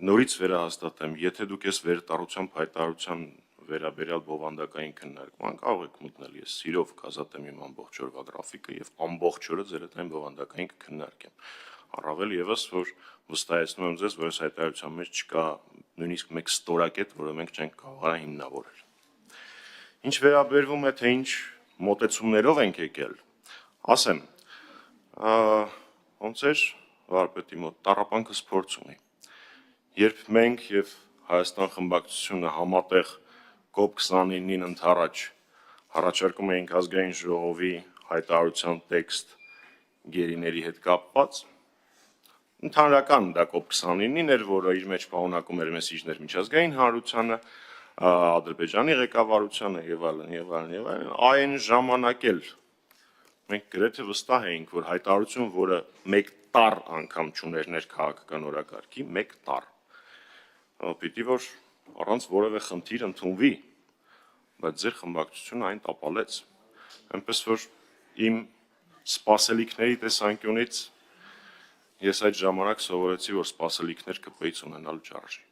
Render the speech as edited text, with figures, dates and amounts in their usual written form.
նորից վերահաստատեմ, եթե դուք ես վերտարության հայտարարության վերաբերյալ բովանդակային քննարկման կարող եք մտնել, ես սիրով կազատեմ իմ ամբողջ օրվա գրաֆիկը եւ ամբողջ օրը ձեր այդ այն բովանդակային կքննարկեմ։ Առավել եւս, որ վստահեցնում եմ ձեզ, որ այս հայտարարության մեջ չկա նույնիսկ մեկ ստորակետ, որը մենք չենք կարող հիմնավորել։ Ինչ վերաբերվում է, թե ինչ մոտեցումներով ենք եկել, ասեմ, ոնց էր վարպետի մոտ տառապանքս փորձ ունի։ Երբ մենք եւ Հայաստան խմբակցությունը համատեղ COP29-ին ընդառաջ առաջարկում էինք ազգային ժողովի հայտարարության տեքստ գերիների հետ կապված, ընդհանրական դա COP29-ին էր, որը իր մեջ պարունակում էր մեսիջներ միջազգային հանրությանը, Ադրբեջանի ղեկավարությանը եւ այլն, այն ժամանակ էլ մենք գրեթե վստահ էինք, որ հայտարարություն, որը մեկ տառ անգամ չուներ ներքաղաքական օրակարգի, մեկ տառ, պիտի որ առանց որևէ խնդիր ընդունվի, բայց ձեր խմբակցությունը այն տապալեց, այնպես որ իմ սպասելիքների տեսանկյունից ես այդ ժամանակ սովորեցի, որ սպասելիքներ ԿՊ-ից ունենալ չարժի։